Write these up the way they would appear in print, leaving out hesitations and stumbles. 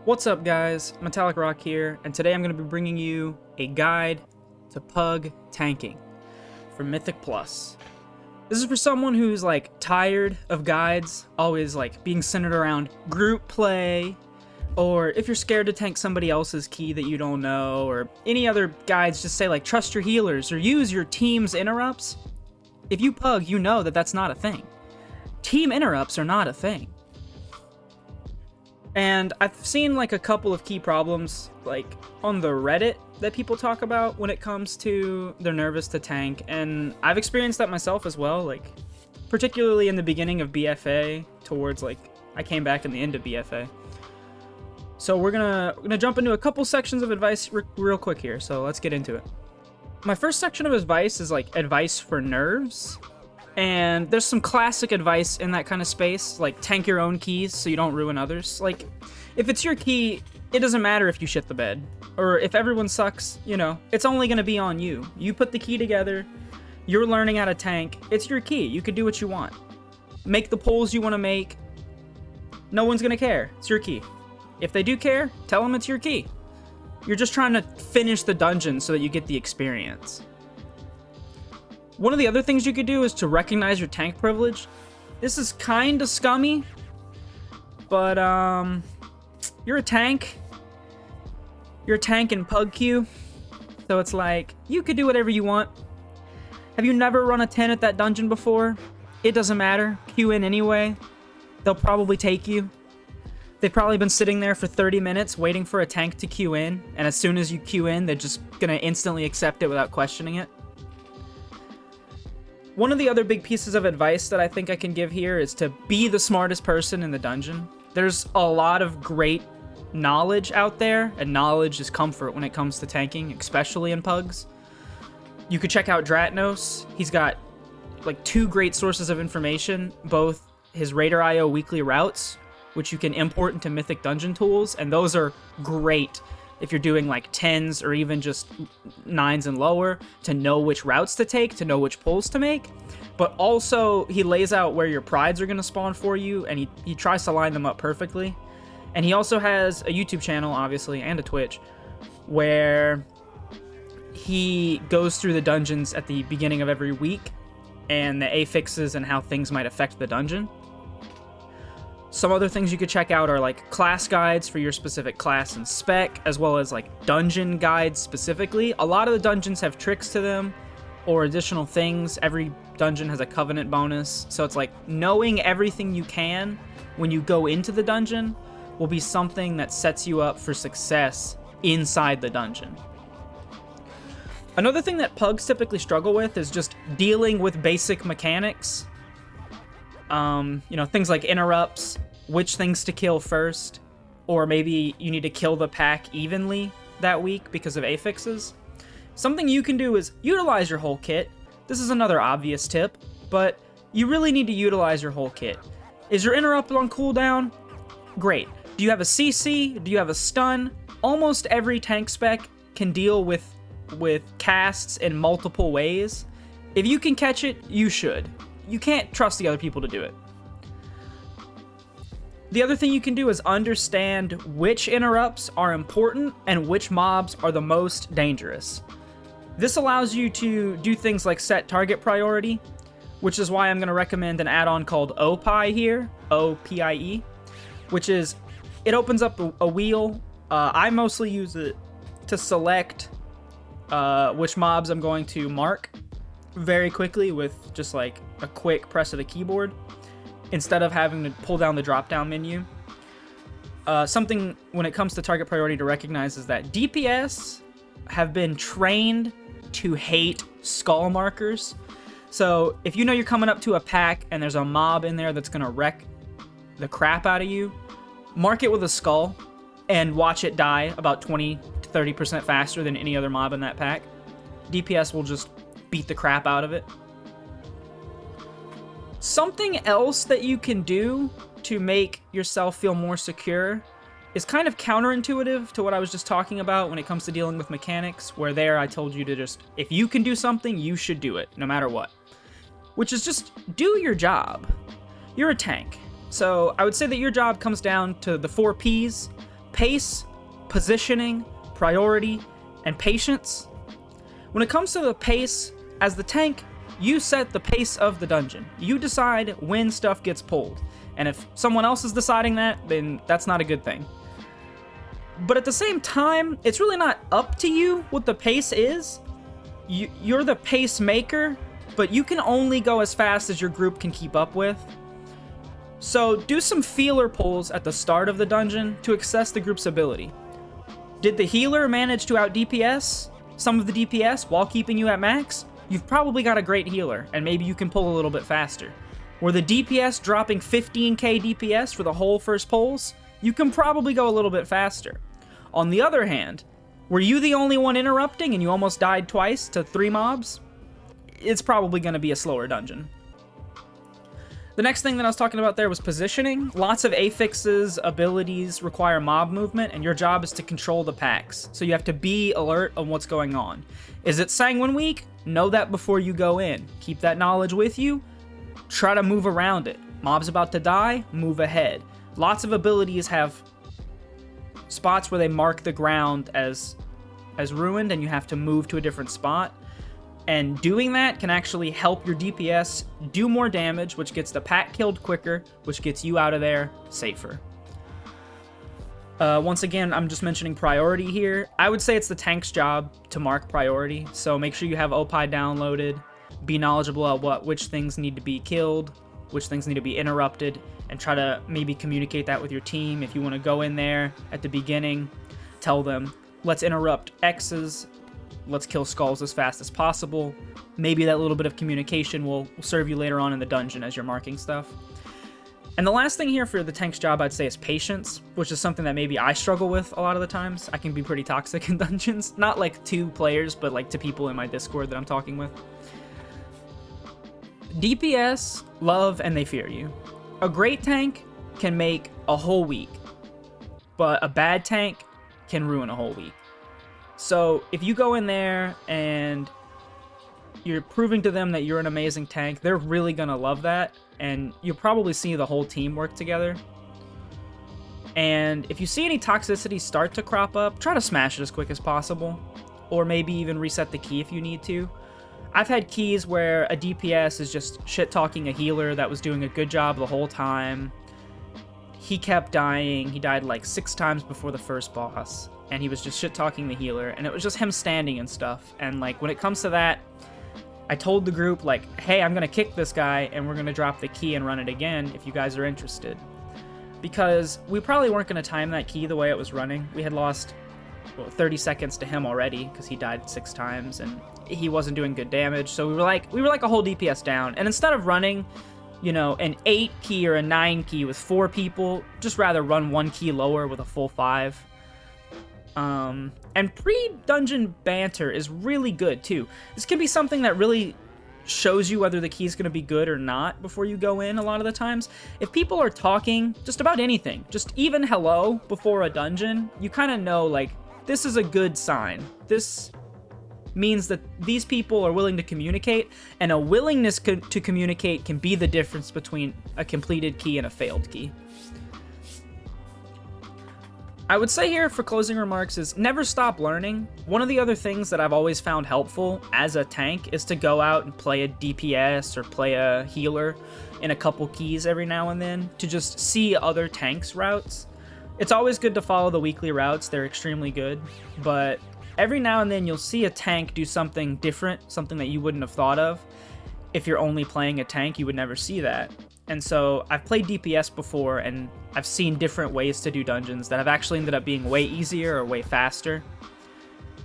What's up guys, Metallic Rock here, and today I'm going to be bringing you a guide to pug tanking from Mythic Plus. This is for someone who's like tired of guides always like being centered around group play, or if you're scared to tank somebody else's key that you don't know, or any other guides just say like trust your healers or use your team's interrupts. If you pug, you know that that's not a thing. Team interrupts are not a thing. And I've seen like a couple of key problems like on the Reddit that people talk about when it comes to they're nervous to tank, and I've experienced that myself as well, like particularly in the beginning of BFA towards like I came back in the end of BFA. So we're gonna jump into a couple sections of advice real quick here, so let's get into it. My first section of advice is like advice for nerves. And there's some classic advice in that kind of space, like tank your own keys so you don't ruin others. Like, if it's your key, it doesn't matter if you shit the bed. Or if everyone sucks, you know, it's only going to be on you. You put the key together, you're learning how to tank, it's your key, you can do what you want. Make the pulls you want to make, no one's going to care, it's your key. If they do care, tell them it's your key. You're just trying to finish the dungeon so that you get the experience. One of the other things you could do is to recognize your tank privilege. This is kind of scummy, but you're a tank. You're a tank in pug queue, so it's like you could do whatever you want. Have you never run a 10 at that dungeon before? It doesn't matter. Queue in anyway. They'll probably take you. They've probably been sitting there for 30 minutes waiting for a tank to queue in, and as soon as you queue in, they're just gonna instantly accept it without questioning it. One of the other big pieces of advice that I think I can give here is to be the smartest person in the dungeon. There's a lot of great knowledge out there, and knowledge is comfort when it comes to tanking, especially in pugs. You could check out Dratnos. He's got like 2 great sources of information, both his Raider.io weekly routes, which you can import into Mythic Dungeon tools, and those are great if you're doing like 10s or even just 9s and lower, to know which routes to take, to know which pulls to make. But also, he lays out where your prides are going to spawn for you, and he tries to line them up perfectly. And he also has a YouTube channel, obviously, and a Twitch, where he goes through the dungeons at the beginning of every week, and the affixes and how things might affect the dungeon. Some other things you could check out are like class guides for your specific class and spec, as well as like dungeon guides specifically. A lot of the dungeons have tricks to them or additional things. Every dungeon has a covenant bonus. So it's like knowing everything you can when you go into the dungeon will be something that sets you up for success inside the dungeon. Another thing that pugs typically struggle with is just dealing with basic mechanics. You know, things like interrupts, which things to kill first, or maybe you need to kill the pack evenly that week because of affixes. Something you can do is utilize your whole kit. This is another obvious tip, but you really need to utilize your whole kit. Is your interrupt on cooldown? Great. Do you have a CC? Do you have a stun? Almost every tank spec can deal with casts in multiple ways. If you can catch it, you should. You can't trust the other people to do it. The other thing you can do is understand which interrupts are important and which mobs are the most dangerous. This allows you to do things like set target priority, which is why I'm going to recommend an add-on called OPIE here, O-P-I-E, which is, it opens up a wheel. I mostly use it to select which mobs I'm going to mark very quickly with just like a quick press of the keyboard instead of having to pull down the drop down menu. Something when it comes to target priority to recognize is that DPS have been trained to hate skull markers. So if you know you're coming up to a pack and there's a mob in there that's gonna wreck the crap out of you, mark it with a skull and watch it die about 20 to 30% faster than any other mob in that pack. DPS will just beat the crap out of it. Something else that you can do to make yourself feel more secure is kind of counterintuitive to what I was just talking about when it comes to dealing with mechanics, where there I told you to just, if you can do something, you should do it, no matter what. Which is just do your job. You're a tank. So I would say that your job comes down to the 4 Ps: pace, positioning, priority, and patience. When it comes to the pace, as the tank, you set the pace of the dungeon. You decide when stuff gets pulled. And if someone else is deciding that, then that's not a good thing. But at the same time, it's really not up to you what the pace is. You're the pace maker, but you can only go as fast as your group can keep up with. So do some feeler pulls at the start of the dungeon to assess the group's ability. Did the healer manage to out DPS some of the DPS while keeping you at max? You've probably got a great healer, and maybe you can pull a little bit faster. Were the DPS dropping 15k DPS for the whole first pulls? You can probably go a little bit faster. On the other hand, were you the only one interrupting and you almost died twice to 3 mobs? It's probably going to be a slower dungeon. The next thing that I was talking about there was positioning. Lots of affixes, abilities require mob movement, and your job is to control the packs. So you have to be alert on what's going on. Is it Sanguine Week? Know that before you go in. Keep that knowledge with you. Try to move around it. Mob's about to die, move ahead. Lots of abilities have spots where they mark the ground as ruined, and you have to move to a different spot. And doing that can actually help your DPS do more damage, which gets the pack killed quicker, which gets you out of there safer. Once again, I'm just mentioning priority here. I would say it's the tank's job to mark priority, so make sure you have OPI downloaded, be knowledgeable about which things need to be killed, which things need to be interrupted, and try to maybe communicate that with your team. If you want to go in there at the beginning, tell them, let's interrupt X's, let's kill skulls as fast as possible. Maybe that little bit of communication will serve you later on in the dungeon as you're marking stuff. And the last thing here for the tank's job, I'd say, is patience, which is something that maybe I struggle with a lot of the times. I can be pretty toxic in dungeons. Not like to players, but like to people in my Discord that I'm talking with. DPS love and they fear you. A great tank can make a whole week, but a bad tank can ruin a whole week. So if you go in there and you're proving to them that you're an amazing tank, they're really going to love that, and you'll probably see the whole team work together. And if you see any toxicity start to crop up, try to smash it as quick as possible, or maybe even reset the key if you need to. I've had keys where a DPS is just shit-talking a healer that was doing a good job the whole time. He kept dying. He died like 6 times before the first boss, and he was just shit-talking the healer, and it was just him standing and stuff. And like when it comes to that, I told the group, like, hey, I'm gonna kick this guy and we're gonna drop the key and run it again if you guys are interested. Because we probably weren't gonna time that key the way it was running. We had lost 30 seconds to him already because he died 6 times and he wasn't doing good damage. So we were like a whole DPS down. And instead of running, you know, an 8 key or a 9 key with 4 people, just rather run 1 key lower with a full 5. And pre-dungeon banter is really good too. This can be something that really shows you whether the key is going to be good or not before you go in a lot of the times. If people are talking just about anything, just even hello before a dungeon, you kind of know, like, this is a good sign. This means that these people are willing to communicate, and a willingness to communicate can be the difference between a completed key and a failed key. I would say here for closing remarks is never stop learning. One of the other things that I've always found helpful as a tank is to go out and play a DPS or play a healer in a couple keys every now and then to just see other tanks' routes. It's always good to follow the weekly routes, they're extremely good, but every now and then you'll see a tank do something different, something that you wouldn't have thought of. If you're only playing a tank, you would never see that. And so I've played DPS before, and I've seen different ways to do dungeons that have actually ended up being way easier or way faster.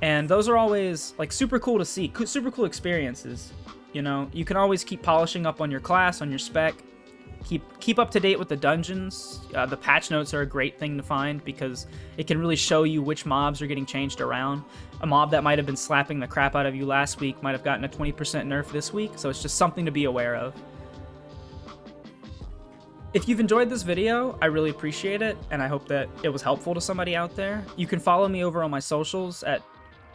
And those are always like super cool to see, super cool experiences. You know, you can always keep polishing up on your class, on your spec, keep up to date with the dungeons. The patch notes are a great thing to find because it can really show you which mobs are getting changed around. A mob that might have been slapping the crap out of you last week might have gotten a 20% nerf this week, so it's just something to be aware of. If you've enjoyed this video, I really appreciate it, and I hope that it was helpful to somebody out there. You can follow me over on my socials at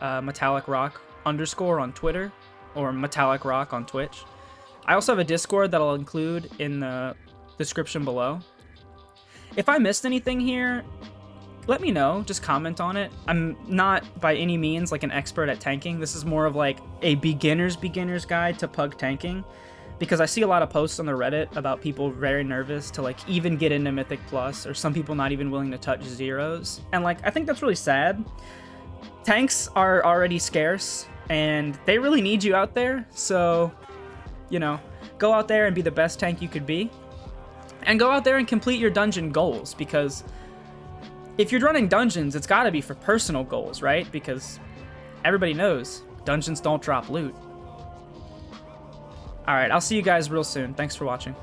metallicrock_ on Twitter, or Metallic Rock on Twitch. I also have a Discord that I'll include in the description below. If I missed anything here, let me know. Just comment on it. I'm not by any means like an expert at tanking. This is more of like a beginner's guide to pug tanking, because I see a lot of posts on the Reddit about people very nervous to like even get into Mythic Plus, or some people not even willing to touch zeros. And like, I think that's really sad. Tanks are already scarce and they really need you out there. So, you know, go out there and be the best tank you could be. And go out there and complete your dungeon goals, because if you're running dungeons, it's got to be for personal goals, right? Because everybody knows dungeons don't drop loot. All right, I'll see you guys real soon. Thanks for watching.